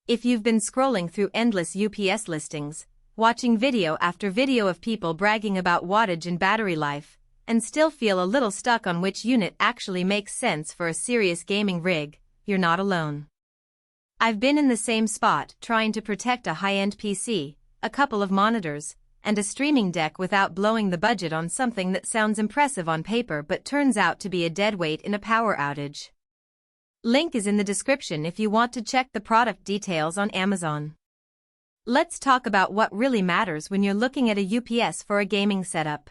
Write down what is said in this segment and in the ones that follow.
If you've been scrolling through endless UPS listings, watching video after video of people bragging about wattage and battery life, and still feel a little stuck on which unit actually makes sense for a serious gaming rig, you're not alone. I've been in the same spot trying to protect a high-end PC, a couple of monitors, and a streaming deck without blowing the budget on something that sounds impressive on paper but turns out to be a deadweight in a power outage. Link is in the description if you want to check the product details on Amazon. Let's talk about what really matters when you're looking at a UPS for a gaming setup.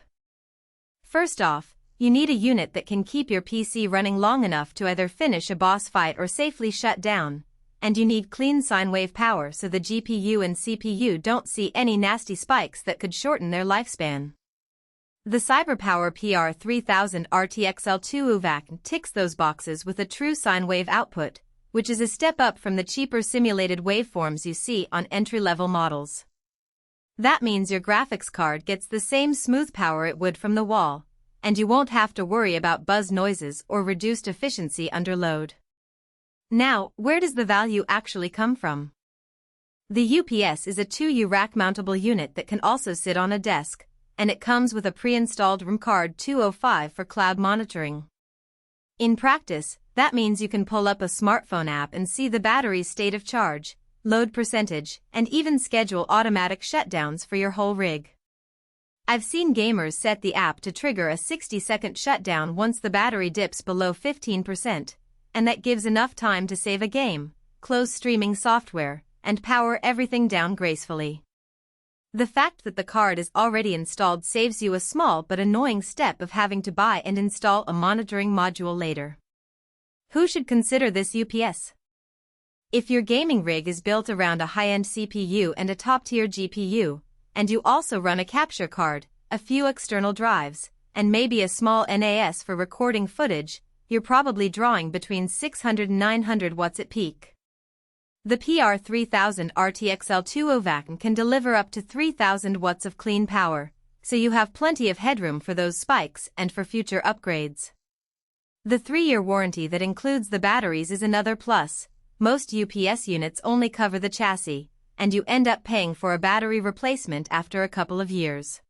First off, you need a unit that can keep your PC running long enough to either finish a boss fight or safely shut down, and you need clean Sinewave power so the GPU and CPU don't see any nasty spikes that could shorten their lifespan. The CyberPower PR3000RTXL2UHVACN ticks those boxes with a true Sinewave output, which is a step up from the cheaper simulated waveforms you see on entry-level models. That means your graphics card gets the same smooth power it would from the wall, and you won't have to worry about buzz noises or reduced efficiency under load. Now, where does the value actually come from? The UPS is a 2U rack-mountable unit that can also sit on a desk, and it comes with a pre-installed RAM card 205 for cloud monitoring. In practice, that means you can pull up a smartphone app and see the battery's state of charge, load percentage, and even schedule automatic shutdowns for your whole rig. I've seen gamers set the app to trigger a 60-second shutdown once the battery dips below 15%, and that gives enough time to save a game, close streaming software, and power everything down gracefully. The fact that the card is already installed saves you a small but annoying step of having to buy and install a monitoring module later. Who should consider this UPS? If your gaming rig is built around a high-end CPU and a top-tier GPU, and you also run a capture card, a few external drives, and maybe a small NAS for recording footage, you're probably drawing between 600 and 900 watts at peak. The PR3000RTXL2UHVACN can deliver up to 3000 watts of clean power, so you have plenty of headroom for those spikes and for future upgrades. The 3-year warranty that includes the batteries is another plus. Most UPS units only cover the chassis, and you end up paying for a battery replacement after a couple of years.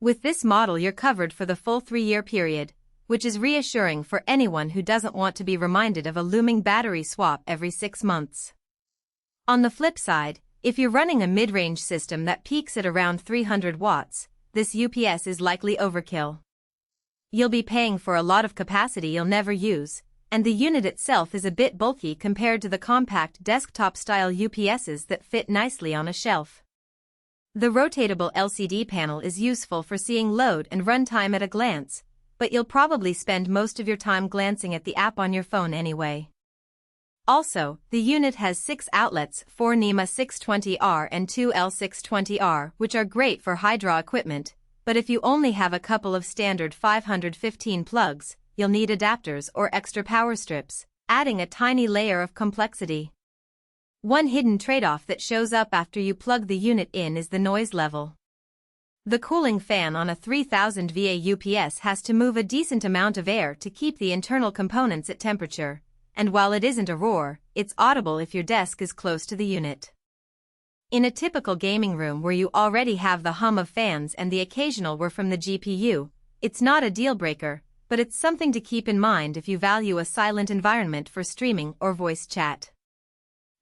With this model you're covered for the full 3-year period, which is reassuring for anyone who doesn't want to be reminded of a looming battery swap every 6 months. On the flip side, if you're running a mid-range system that peaks at around 300 watts, this UPS is likely overkill. You'll be paying for a lot of capacity you'll never use, and the unit itself is a bit bulky compared to the compact desktop-style UPSs that fit nicely on a shelf. The rotatable LCD panel is useful for seeing load and runtime at a glance, but you'll probably spend most of your time glancing at the app on your phone anyway. Also, the unit has 6 outlets, 4 NEMA 620R and 2 L620R, which are great for high-draw equipment, but if you only have a couple of standard 515 plugs, you'll need adapters or extra power strips, adding a tiny layer of complexity. One hidden trade-off that shows up after you plug the unit in is the noise level. The cooling fan on a 3000 VA UPS has to move a decent amount of air to keep the internal components at temperature, and while it isn't a roar, it's audible if your desk is close to the unit. In a typical gaming room where you already have the hum of fans and the occasional whir from the GPU, it's not a deal-breaker, but it's something to keep in mind if you value a silent environment for streaming or voice chat.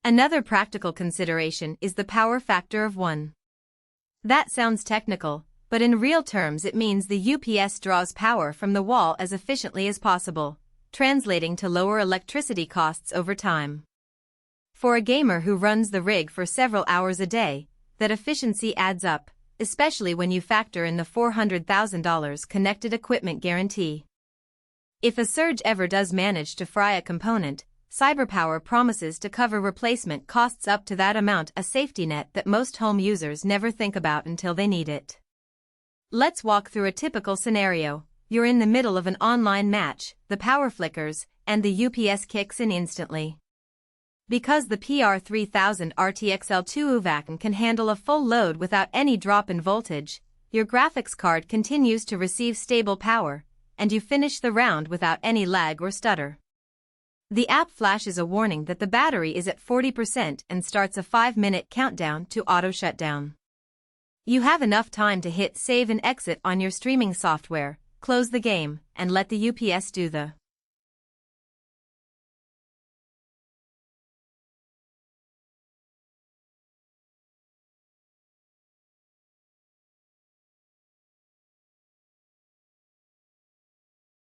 Another practical consideration is the power factor of 1. That sounds technical, but in real terms it means the UPS draws power from the wall as efficiently as possible, translating to lower electricity costs over time. For a gamer who runs the rig for several hours a day, that efficiency adds up, especially when you factor in the $400,000 connected equipment guarantee. If a surge ever does manage to fry a component, CyberPower promises to cover replacement costs up to that amount, a safety net that most home users never think about until they need it. Let's walk through a typical scenario. You're in the middle of an online match, the power flickers, and the UPS kicks in instantly. Because the PR3000RTXL2UHVACN can handle a full load without any drop in voltage, your graphics card continues to receive stable power, and you finish the round without any lag or stutter. The app flashes a warning that the battery is at 40% and starts a 5-minute countdown to auto shutdown. You have enough time to hit save and exit on your streaming software, close the game, and let the UPS do the